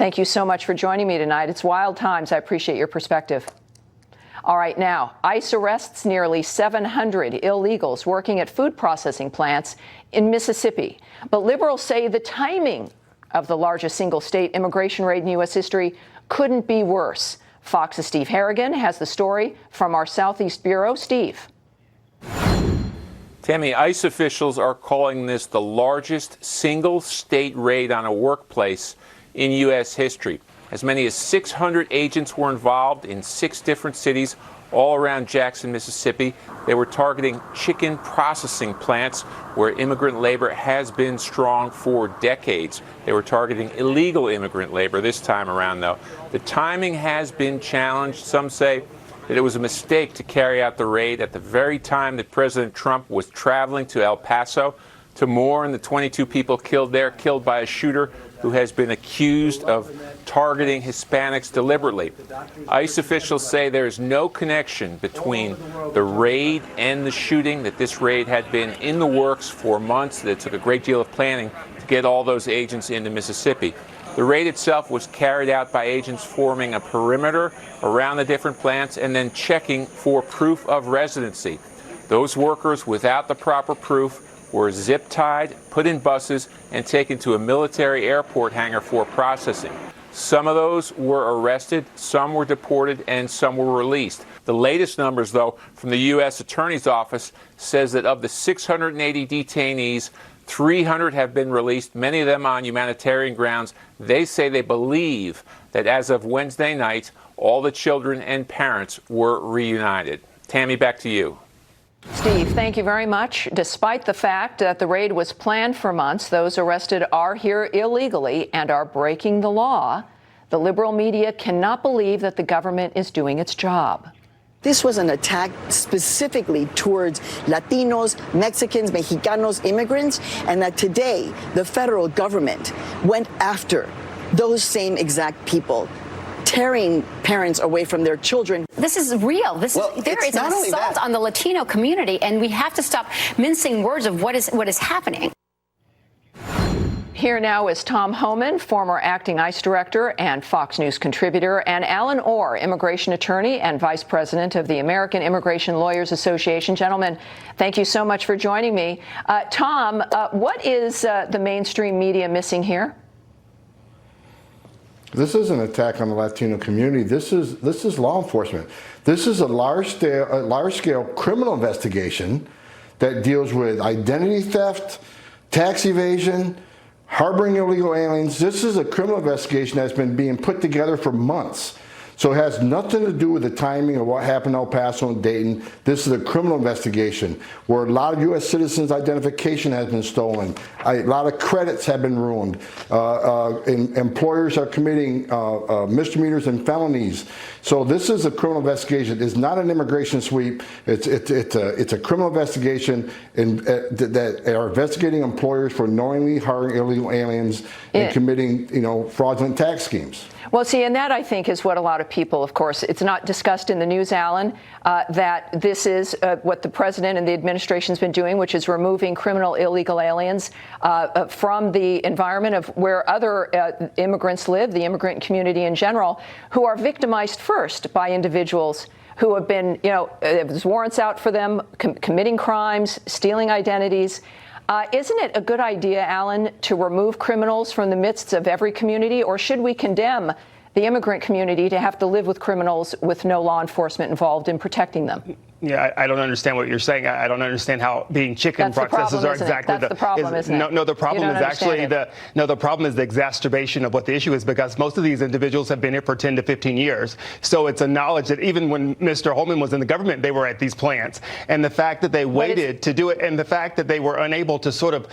Thank you so much for joining me tonight. It's wild times. I appreciate your perspective. All right, now, ICE arrests nearly 700 illegals working at food processing plants in Mississippi. But liberals say the timing of the largest single state immigration raid in U.S. history couldn't be worse. Fox's Steve Harrigan has the story from our Southeast Bureau. Steve. Tammy, ICE officials are calling this the largest single state raid on a workplace in U.S. history. As many as 600 agents were involved in 6 different cities all around Jackson, Mississippi. They were targeting chicken processing plants where immigrant labor has been strong for decades. They were targeting illegal immigrant labor this time around, though. The timing has been challenged. Some say that it was a mistake to carry out the raid at the very time that President Trump was traveling to El Paso to mourn the 22 people killed there, killed by a shooter who has been accused of targeting Hispanics deliberately. ICE officials say there is no connection between the raid and the shooting, that this raid had been in the works for months, that it took a great deal of planning to get all those agents into Mississippi. The raid itself was carried out by agents forming a perimeter around the different plants and then checking for proof of residency. Those workers without the proper proof were zip-tied, put in buses, and taken to a military airport hangar for processing. Some of those were arrested, some were deported, and some were released. The latest numbers, though, from the U.S. Attorney's Office says that of the 680 detainees, 300 have been released, many of them on humanitarian grounds. They say they believe that as of Wednesday night, all the children and parents were reunited. Tammy, back to you. Steve, thank you very much. Despite the fact that the raid was planned for months, those arrested are here illegally and are breaking the law. The liberal media cannot believe that the government is doing its job. This was an attack specifically towards Latinos, Mexicans, Mexicanos, immigrants, and that today the federal government went after those same exact people, tearing parents away from their children. This is real. There is an assault on the Latino community, and we have to stop mincing words of what is happening. Here now is Tom Homan, former acting ICE director and Fox News contributor, and Alan Orr, immigration attorney and vice president of the American Immigration Lawyers Association. Gentlemen, thank you so much for joining me. Tom, what is the mainstream media missing here? This is an attack on the Latino community. This is law enforcement. This is a large-scale criminal investigation that deals with identity theft, tax evasion, harboring illegal aliens. This is a criminal investigation that's been being put together for months. So it has nothing to do with the timing of what happened in El Paso and Dayton. This is a criminal investigation where a lot of U.S. citizens' identification has been stolen. A lot of credits have been ruined. Employers are committing misdemeanors and felonies. So this is a criminal investigation. It's not an immigration sweep. It's a criminal investigation that are investigating employers for knowingly hiring illegal aliens and committing, fraudulent tax schemes. Well, see, and that, I think, is what a lot of people, of course, it's not discussed in the news, Alan, that this is what the president and the administration's been doing, which is removing criminal illegal aliens from the environment of where other immigrants live, the immigrant community in general, who are victimized first by individuals who have been, there's warrants out for them, committing crimes, stealing identities. Isn't it a good idea, Alan, to remove criminals from the midst of every community, or should we condemn the immigrant community to have to live with criminals with no law enforcement involved in protecting them? Yeah, I don't understand what you're saying. I don't understand how being chicken processes are exactly the problem, isn't it? No, the problem is actually the problem is the exacerbation of what the issue is, because most of these individuals have been here for 10 to 15 years. So it's a knowledge that even when Mr. Holman was in the government, they were at these plants. And the fact that they waited to do it, and the fact that they were unable to sort of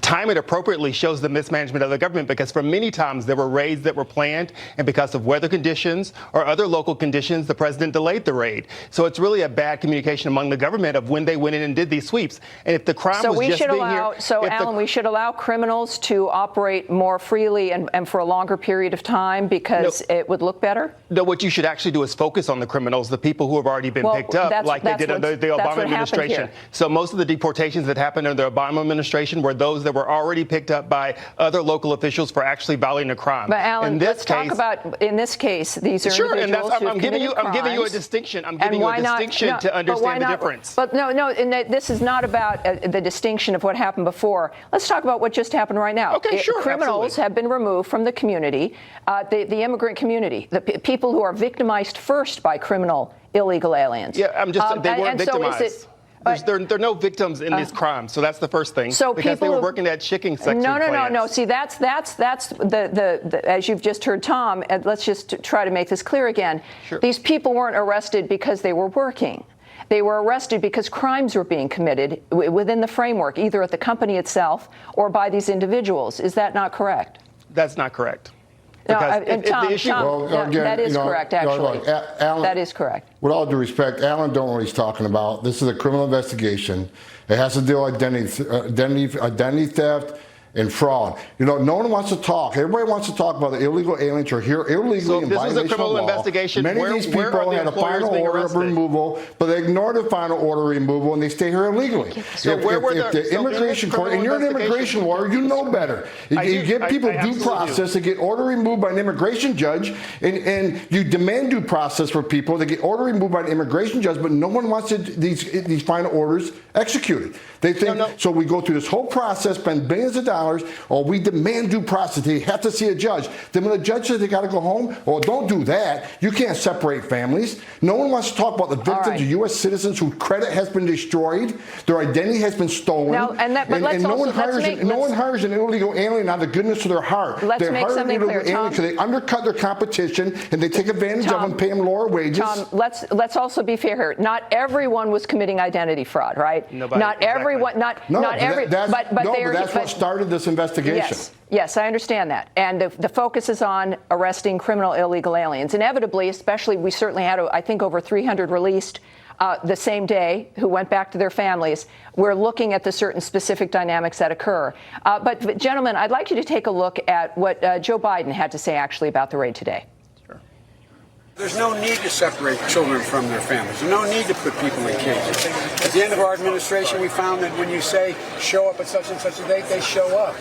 time it appropriately shows the mismanagement of the government, because for many times there were raids that were planned, and because of weather conditions or other local conditions, the president delayed the raid. So it's really a bad communication among the government of when they went in and did these sweeps. And if the crime was just being here... So, Alan, we should allow criminals to operate more freely and for a longer period of time because it would look better? No, what you should actually do is focus on the criminals, the people who have already been picked up, like they did under the Obama administration. So most of the deportations that happened under the Obama administration were those that that were already picked up by other local officials for actually violating a crime. But Alan, let's talk about, in this case, these are sure, individuals and I'm giving you a crimes. distinction. I'm giving you a distinction to understand the difference. But no, and this is not about the distinction of what happened before. Let's talk about what just happened right now. Okay, sure. Criminals absolutely. have been removed from the community, the immigrant community, the people who are victimized first by criminal illegal aliens. Yeah, they weren't victimized. So there are no victims in this crime, so that's the first thing. So because they were working at chicken section plants. No. See, that's the as you've just heard Tom. Let's just try to make this clear again. Sure. These people weren't arrested because they were working. They were arrested because crimes were being committed within the framework, either at the company itself or by these individuals. Is that not correct? That's not correct. No, Because that is correct, actually. Alan, that is correct. With all due respect, Alan don't know what he's talking about. This is a criminal investigation. It has to deal with identity theft and fraud. No one wants to talk. Everybody wants to talk about the illegal aliens who are here illegally so in this violation was a criminal of law. investigation. Many of these people had a final order of removal, but they ignore the final order of removal and they stay here illegally. So if the immigration court, and you're an immigration lawyer, you know better. You give people due process to get order removed by an immigration judge, and you demand due process for people to get order removed by an immigration judge, but no one wants these final orders executed. They think, so we go through this whole process, spend billions of dollars, or we demand due process. They have to see a judge. Then when the judge says they got to go home, well, don't do that. You can't separate families. No one wants to talk about the victims of U.S. citizens whose credit has been destroyed, their identity has been stolen, and no one hires an illegal alien out of the goodness of their heart. Let's make something clear, Tom. Because they undercut their competition and they take advantage of them and pay them lower wages. Tom, let's also be fair here. Not everyone was committing identity fraud, right? Nobody, not exactly. everyone. That's what started this investigation. Yes, I understand that. And the focus is on arresting criminal illegal aliens. Inevitably, especially, we certainly had, I think, over 300 released the same day who went back to their families. We're looking at the certain specific dynamics that occur. But gentlemen, I'd like you to take a look at what Joe Biden had to say actually about the raid today. There's no need to separate children from their families. There's no need to put people in cages. At the end of our administration, we found that when you say show up at such and such a date, they show up.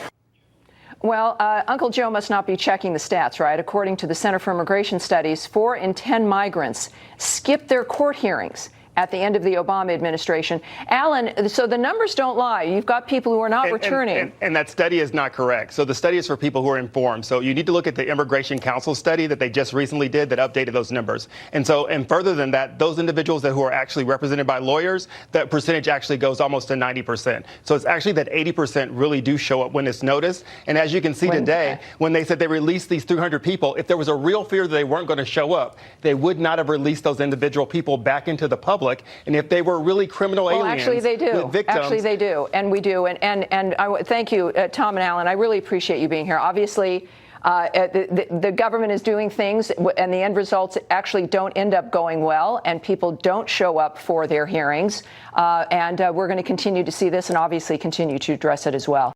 Well, Uncle Joe must not be checking the stats, right? According to the Center for Immigration Studies, 4 in 10 migrants skipped their court hearings at the end of the Obama administration. Alan, so the numbers don't lie. You've got people who are not returning. And that study is not correct. So the study is for people who are informed. So you need to look at the Immigration Council study that they just recently did that updated those numbers. And further than that, those individuals who are actually represented by lawyers, that percentage actually goes almost to 90%. So it's actually that 80% really do show up when it's noticed. And as you can see today, when they said they released these 300 people, if there was a real fear that they weren't going to show up, they would not have released those individual people back into the public. And if they were really criminal aliens, actually they do. With victims, actually they do, and we do. And I thank you, Tom and Alan. I really appreciate you being here. Obviously, the government is doing things, and the end results actually don't end up going well, and people don't show up for their hearings. And we're going to continue to see this, and obviously continue to address it as well.